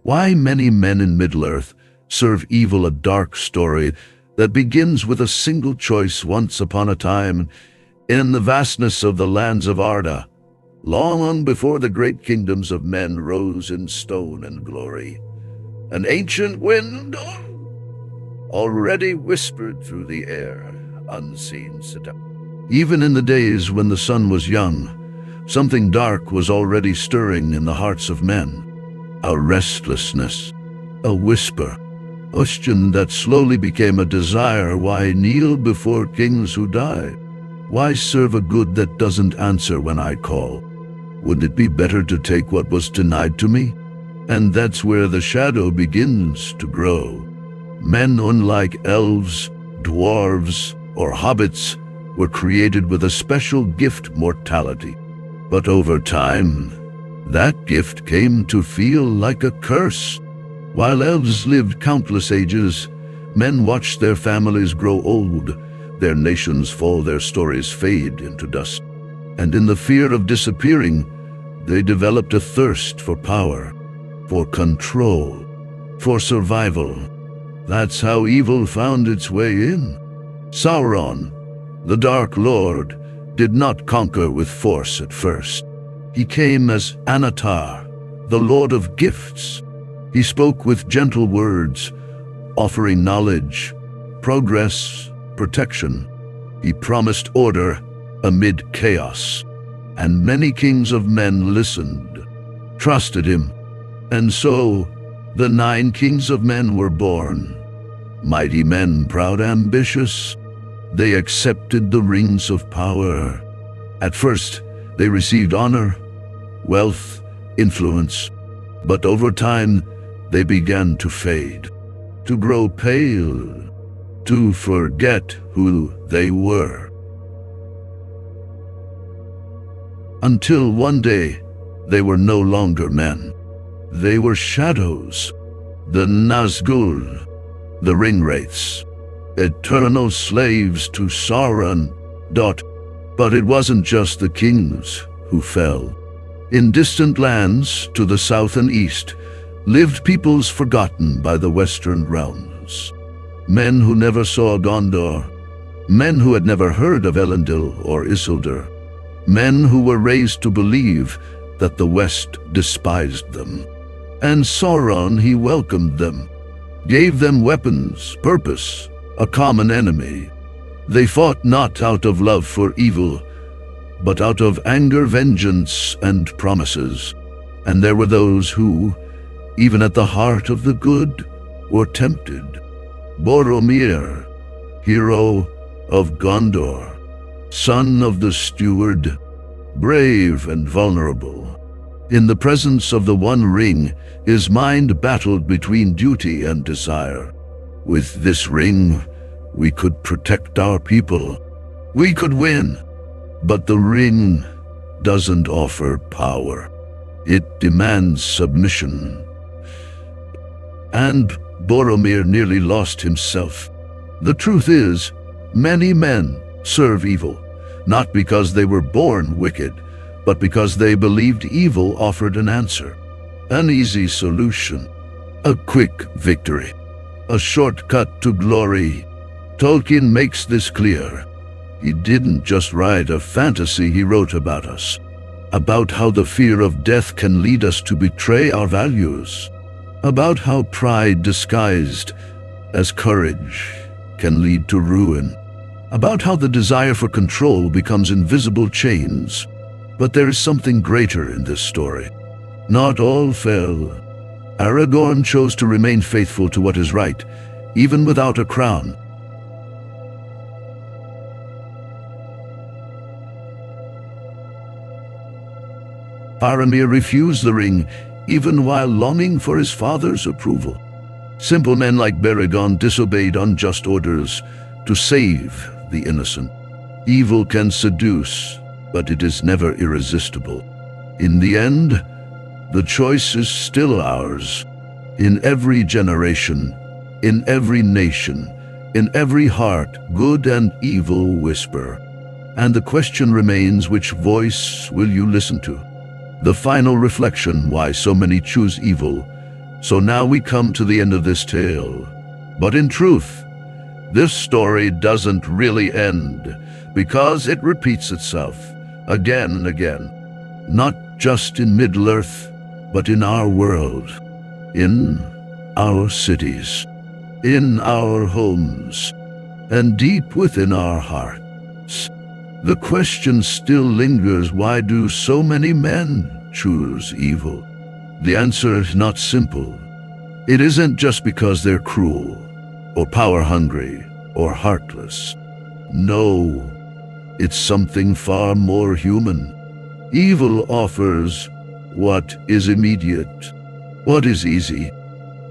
Why many men in Middle-earth serve evil, a dark story that begins with a single choice once upon a time in the vastness of the lands of Arda, long before the great kingdoms of men rose in stone and glory. An ancient wind already whispered through the air, unseen seduction. Even in the days when the sun was young, something dark was already stirring in the hearts of men. A restlessness, a whisper, a question that slowly became a desire. Why kneel before kings who die? Why serve a good that doesn't answer when I call? Wouldn't it be better to take what was denied to me? And that's where the shadow begins to grow. Men, unlike elves, dwarves, or hobbits, were created with a special gift, mortality. But over time, that gift came to feel like a curse. While elves lived countless ages, men watched their families grow old, their nations fall, their stories fade into dust. And in the fear of disappearing, they developed a thirst for power, for control, for survival. That's how evil found its way in. Sauron, the Dark Lord, did not conquer with force at first. He came as Anatar, the Lord of Gifts. He spoke with gentle words, offering knowledge, progress, protection. He promised order amid chaos, and many kings of men listened, trusted him. And so, the 9 kings of men were born. Mighty men, proud, ambitious. They accepted the rings of power. At first, they received honor, wealth, influence, but over time, they began to fade, to grow pale, to forget who they were. Until one day, they were no longer men. They were shadows, the Nazgul, the Ringwraiths, eternal slaves to Sauron. But it wasn't just the kings who fell. In distant lands to the south and east lived peoples forgotten by the western realms. Men who never saw Gondor, men who had never heard of Elendil or Isildur, men who were raised to believe that the West despised them. And Sauron, he welcomed them, gave them weapons, purpose, a common enemy. They fought not out of love for evil, but out of anger, vengeance, and promises. And there were those who, even at the heart of the good, were tempted. Boromir, hero of Gondor, son of the steward, brave and vulnerable. In the presence of the One Ring, his mind battled between duty and desire. With this ring, we could protect our people. We could win. But the ring doesn't offer power. It demands submission. And Boromir nearly lost himself. The truth is, many men serve evil, not because they were born wicked, but because they believed evil offered an answer, an easy solution, a quick victory, a shortcut to glory. Tolkien makes this clear. He didn't just write a fantasy, he wrote about us, about how the fear of death can lead us to betray our values, about how pride disguised as courage can lead to ruin, about how the desire for control becomes invisible chains. But there is something greater in this story. Not all fell. Aragorn chose to remain faithful to what is right, even without a crown. Faramir refused the ring, even while longing for his father's approval. Simple men like Beregond disobeyed unjust orders to save the innocent. Evil can seduce, but it is never irresistible. In the end, the choice is still ours. In every generation, in every nation, in every heart, good and evil whisper. And the question remains, which voice will you listen to? The final reflection why so many choose evil So now we come to the end of this tale. But in truth, this story doesn't really end, because it repeats itself again and again, not just in Middle-earth, but in our world, in our cities, in our homes, and deep within our hearts. The question still lingers: why do so many men choose evil? The answer is not simple. It isn't just because they're cruel, or power-hungry, or heartless. No, it's something far more human. Evil offers what is immediate, what is easy,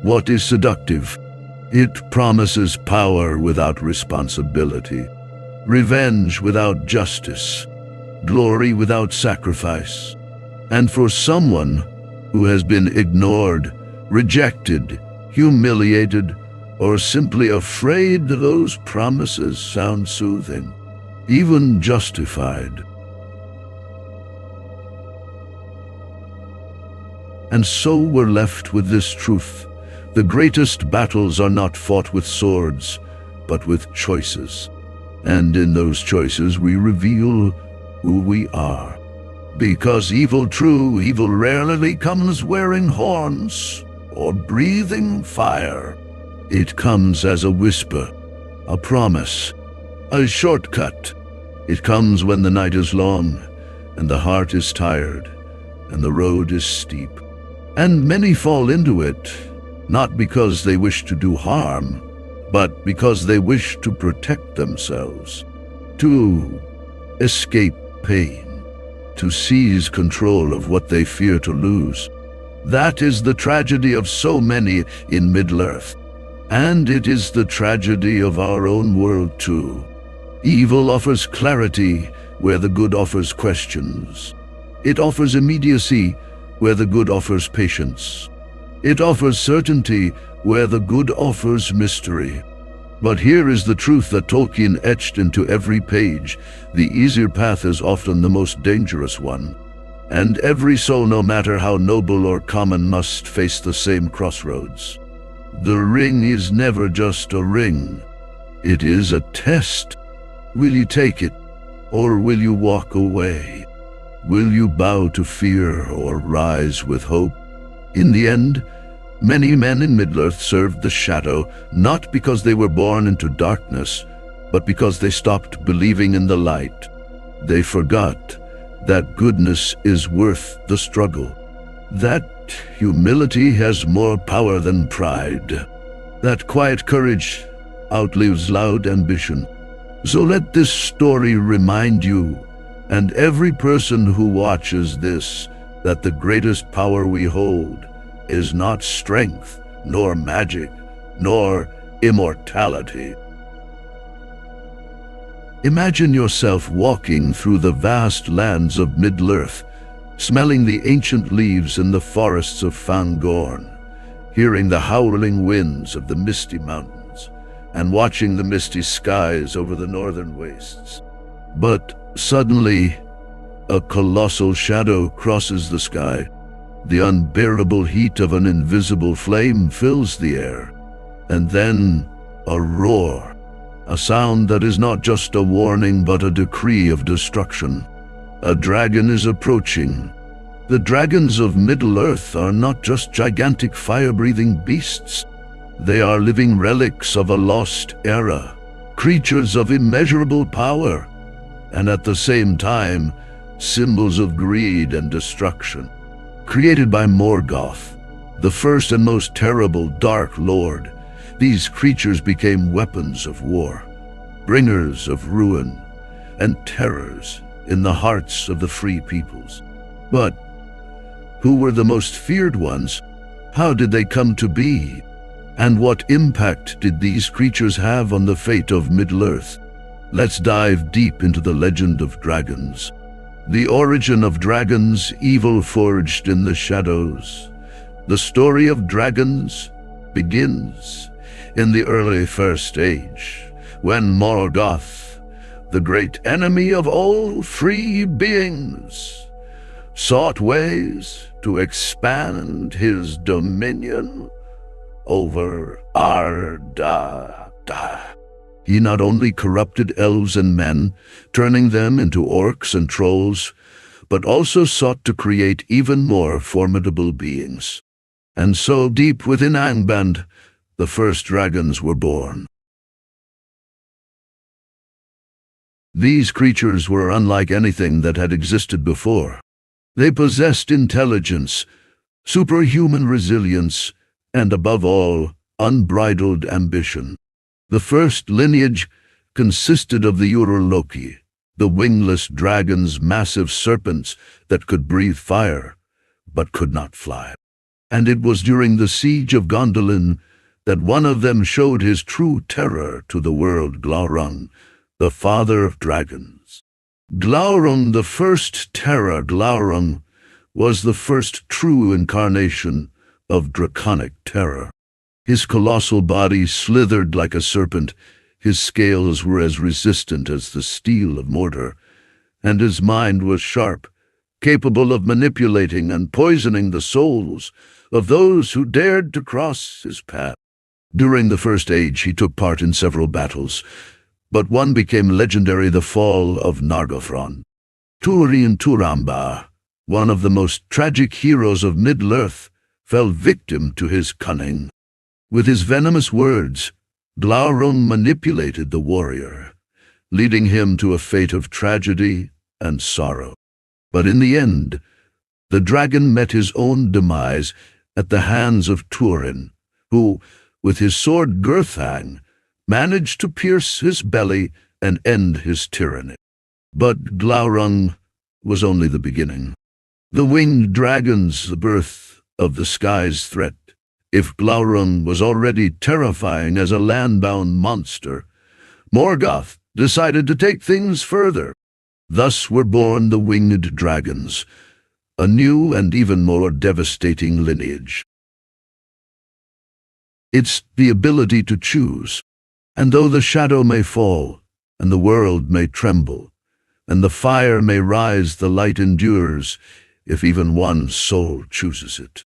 what is seductive. It promises power without responsibility, revenge without justice, glory without sacrifice. And for someone who has been ignored, rejected, humiliated, or simply afraid, those promises sound soothing, even justified. And so we're left with this truth: the greatest battles are not fought with swords, but with choices. And in those choices we reveal who we are. Because true evil rarely comes wearing horns or breathing fire. It comes as a whisper, a promise, a shortcut. It comes when the night is long, and the heart is tired, and the road is steep. And many fall into it, not because they wish to do harm, but because they wish to protect themselves, to escape pain, to seize control of what they fear to lose. That is the tragedy of so many in Middle-earth. And it is the tragedy of our own world too. Evil offers clarity where the good offers questions. It offers immediacy where the good offers patience. It offers certainty where the good offers mystery. But here is the truth that Tolkien etched into every page: the easier path is often the most dangerous one. And every soul, no matter how noble or common, must face the same crossroads. The ring is never just a ring. It is a test. Will you take it, or will you walk away? Will you bow to fear or rise with hope? In the end, many men in Middle-earth served the shadow, not because they were born into darkness, but because they stopped believing in the light. They forgot that goodness is worth the struggle, that humility has more power than pride, that quiet courage outlives loud ambition. So let this story remind you, and every person who watches this, that the greatest power we hold is not strength, nor magic, nor immortality. Imagine yourself walking through the vast lands of Middle-earth, smelling the ancient leaves in the forests of Fangorn, hearing the howling winds of the misty mountains, and watching the misty skies over the northern wastes. But suddenly, a colossal shadow crosses the sky. The unbearable heat of an invisible flame fills the air. And then, a roar, a sound that is not just a warning but a decree of destruction. A dragon is approaching. The dragons of Middle-earth are not just gigantic fire-breathing beasts. They are living relics of a lost era, creatures of immeasurable power, and at the same time, symbols of greed and destruction. Created by Morgoth, the first and most terrible Dark Lord, these creatures became weapons of war, bringers of ruin and terrors in the hearts of the free peoples. But who were the most feared ones? How did they come to be? And what impact did these creatures have on the fate of Middle-earth? Let's dive deep into the legend of dragons. The origin of dragons, evil forged in the shadows. The story of dragons begins in the early First Age, when Morgoth, the great enemy of all free beings, sought ways to expand his dominion over Arda. He not only corrupted elves and men, turning them into orcs and trolls, but also sought to create even more formidable beings. And so, deep within Angband, the first dragons were born. These creatures were unlike anything that had existed before. They possessed intelligence, superhuman resilience, and above all, unbridled ambition. The first lineage consisted of the Urloki, the wingless dragons, massive serpents that could breathe fire, but could not fly. And it was during the siege of Gondolin that one of them showed his true terror to the world, Glaurung, the father of dragons. Glaurung, the first terror. Glaurung was the first true incarnation of draconic terror. His colossal body slithered like a serpent, his scales were as resistant as the steel of Mordor, and his mind was sharp, capable of manipulating and poisoning the souls of those who dared to cross his path. During the First Age, he took part in several battles, but one became legendary: the fall of Nargothrond. Turin Turambar, one of the most tragic heroes of Middle-earth, fell victim to his cunning. With his venomous words, Glaurung manipulated the warrior, leading him to a fate of tragedy and sorrow. But in the end, the dragon met his own demise at the hands of Turin, who, with his sword Gurthang, managed to pierce his belly and end his tyranny. But Glaurung was only the beginning. The winged dragons, the birth of the sky's threat. If Glaurung was already terrifying as a land-bound monster, Morgoth decided to take things further. Thus were born the winged dragons, a new and even more devastating lineage. It's the ability to choose. And though the shadow may fall, and the world may tremble, and the fire may rise, the light endures, if even one soul chooses it.